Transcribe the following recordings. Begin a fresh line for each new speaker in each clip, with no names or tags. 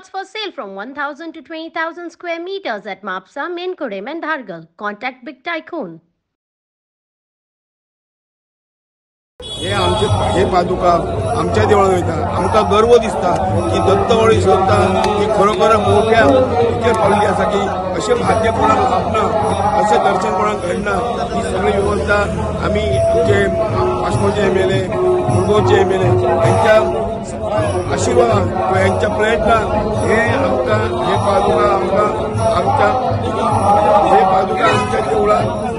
Plots for sale from 1,000 to 20,000 square meters at Mapsa, Menkodem and Dhargal. Contact Big Tycoon.
हे पादुका आमच्या देवळान वयता आमकां गर्व दिसता की दत्तवाडी संस्था ही खरोखर मोठ्या इतके पावली आसा की अशें भाग्य कोणाक लाभना अशें दर्शन कोणाक घडना ही सगळी व्यवस्था आमी आमचे वास्कोचे MLA मुरगांवचे MLA यांच्या आशिर्वादान किंवा यांच्या प्रयत्नान हे आमकां हे पादुका आमच्या देवळान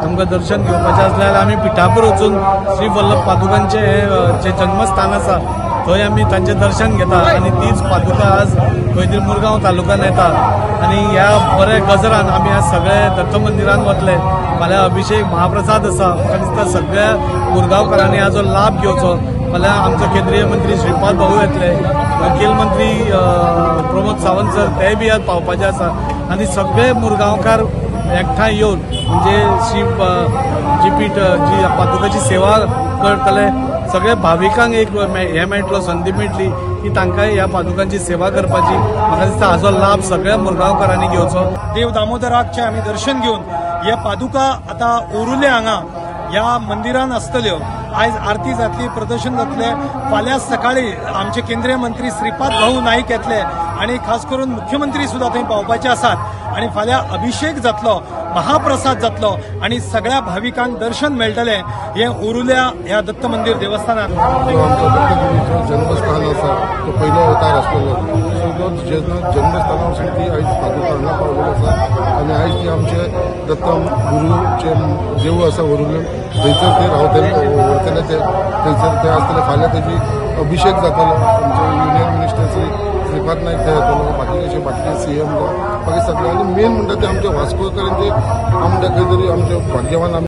आमकां दर्शन घेवपाचें आसल्यार आमी पिठापूर वचून श्री वल्लभ पादुकांचे जे जन्मस्थान आसा थंय आमी तांचें दर्शन घेता आनी तीच पादुका आज खंय तरी मुरगांव तालुक्यान येता आनी ह्या बऱ्या गजरान आमी आज सगळे दत्त मंदिरान वतले फाल्यां अभिषेक महाप्रसाद आसा म्हाका दिसता सगळ्या मुरगांवकारांनी हाजो लाभ घेवचो फाल्यां आमचो केंद्रीय मंत्री श्रीपाद भाऊ येतले वकील मंत्री प्रमोद सावंत सर ते बी आज पावपाचे आसा आनी सगळे मुरगांवकार एकठांय येवन म्हणजे जी पीठ जी पादुकाची सेवा करतले सगळे भाविकांक एक हे मेळटलो संदी मेळटली की तांकां ह्या पादुकांची सेवा करपाची म्हाका दिसता हाजो लाभ सगळ्या मुरगांवकारांनी घेवचो
देव दामोदराचे आमी दर्शन घेवन हे पादुका आतां ओरुले हांगा ह्या मंदिरान आसतल्यो आज आरती जातली प्रदर्शन जातले फाल्यां सकाळी आमचे केंद्रीय मंत्री श्रीपाद भाऊ नाईक येतले आणि खास करून मुख्यमंत्री सुद्धा थंय पावपाचे आसात आणि फाल्यां अभिषेक जातलो महाप्रसाद जातलो आणि सगळ्या भाविकांक दर्शन मेळटले हे ओरुल्या ह्या दत्त मंदिर देवस्थानात
जन्मस्थान आसा तो पयलो अवतार आसलेलो जन्मस्थानासाठी आयज पादुका हांगा पावलेलो आसा आनी आयज ती आमचे दत्त गुरूचे देवूळ आसा ओरुले थंयसर ते रावतले ते थंयसर ते आसतले फाल्यां तेजी अभिषेक जातलो आमचे युनियन मिनिस्टर श्रीपाद नाईक थंय येतलो बाकीचे CM बाकी सगळे आनी मेन म्हणटा ते आमचे वास्कोकारांचे आमचे खंय तरी आमचे भाग्यवान